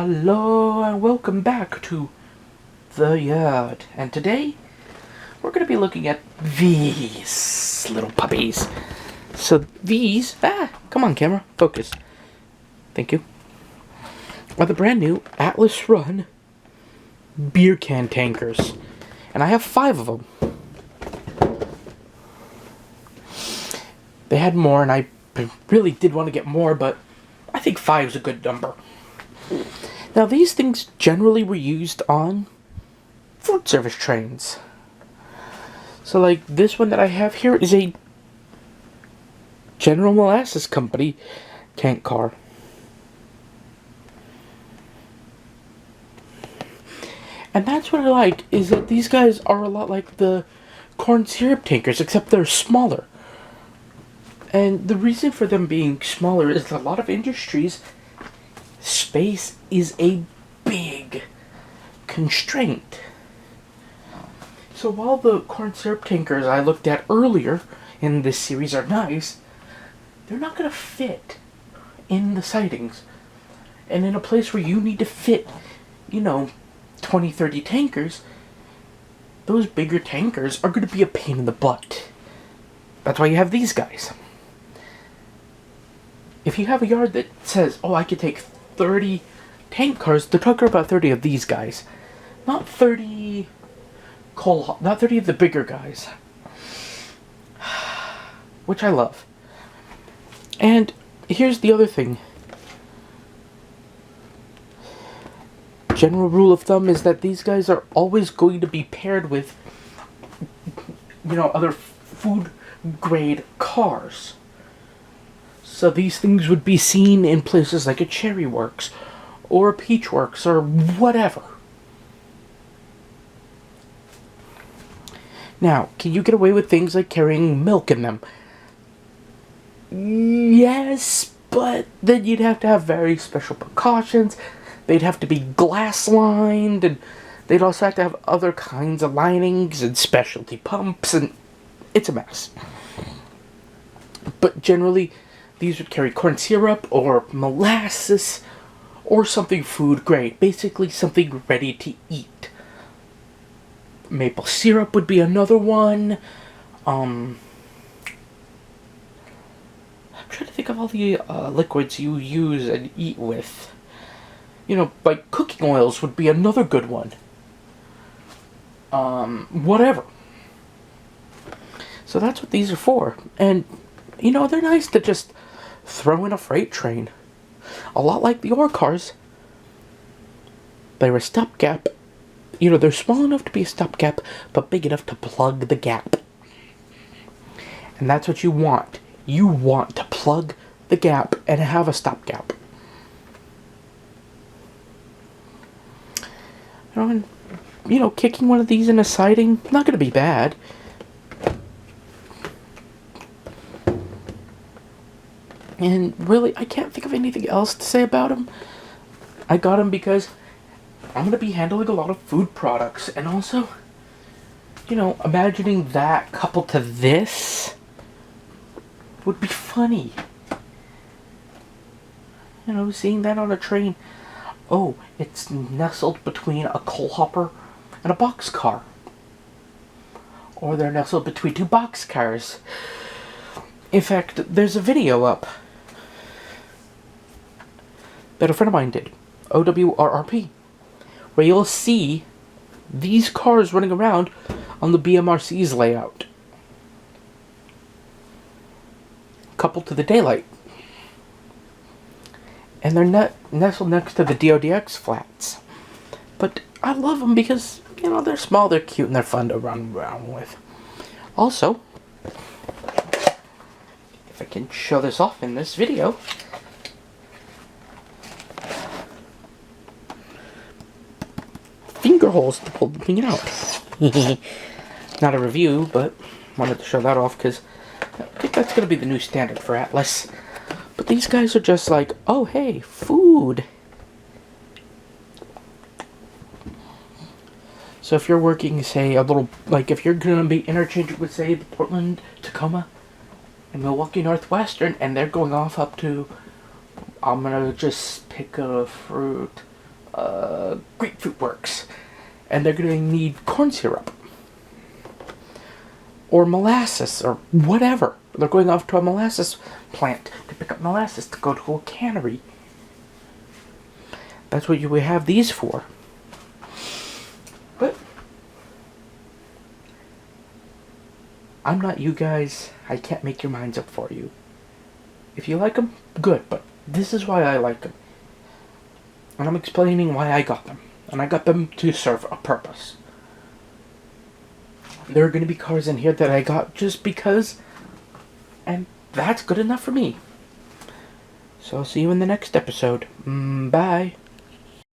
Hello and welcome back to the yard. And today we're going to be looking at these little puppies. So these, come on camera, focus. Thank you. Are the brand new Atlas Run beer can tankers. And I have 5 of them. They had more and I really did want to get more, but I think 5 is a good number. Now these things generally were used on food service trains. So like this one that I have here is a General Molasses Company tank car. And that's what I like, is that these guys are a lot like the corn syrup tankers, except they're smaller. And the reason for them being smaller is a lot of industries, space is a big constraint. So while the corn syrup tankers I looked at earlier in this series are nice, they're not going to fit in the sidings. And in a place where you need to fit, 20, 30 tankers, those bigger tankers are going to be a pain in the butt. That's why you have these guys. If you have a yard that says, I could take 30 tank cars, they're talking about 30 of these guys. Not 30 not 30 of the bigger guys. Which I love. And here's the other thing. General rule of thumb is that these guys are always going to be paired with, other food grade cars. So these things would be seen in places like a Cherry Works or a Peach Works or whatever. Now, can you get away with things like carrying milk in them? Yes, but then you'd have to have very special precautions. They'd have to be glass lined, and they'd also have to have other kinds of linings and specialty pumps, and it's a mess. But generally, these would carry corn syrup or molasses or something food grade. Basically something ready to eat. Maple syrup would be another one. I'm trying to think of all the liquids you use and eat with. Like cooking oils would be another good one. Whatever. So that's what these are for. And, they're nice to just throw in a freight train. A lot like the ore cars. They're a stopgap. They're small enough to be a stopgap, but big enough to plug the gap. And that's what you want. You want to plug the gap and have a stopgap. And, kicking one of these in a siding, not going to be bad. And really, I can't think of anything else to say about them. I got them because I'm going to be handling a lot of food products. And also, imagining that coupled to this would be funny. Seeing that on a train. Oh, it's nestled between a coal hopper and a boxcar. Or they're nestled between 2 boxcars. In fact, there's a video up that a friend of mine did, OWRRP, where you'll see these cars running around on the BMRC's layout, coupled to the daylight. And they're nestled next to the DODX flats. But I love them because, they're small, they're cute, and they're fun to run around with. Also, if I can show this off in this video, finger holes to pull the thing out. Not a review, but wanted to show that off because I think that's going to be the new standard for Atlas. But these guys are just like, oh hey, food. So if you're working, say, if you're going to be interchanging with, say, the Portland, Tacoma, and Milwaukee Northwestern, and they're going off up to, I'm going to just pick a fruit, grapefruit works. And they're going to need corn syrup. Or molasses, or whatever. They're going off to a molasses plant to pick up molasses to go to a cannery. That's what you would have these for. But I'm not you guys. I can't make your minds up for you. If you like them, good. But this is why I like them. And I'm explaining why I got them. And I got them to serve a purpose. There are going to be cars in here that I got just because. And that's good enough for me. So I'll see you in the next episode. Bye.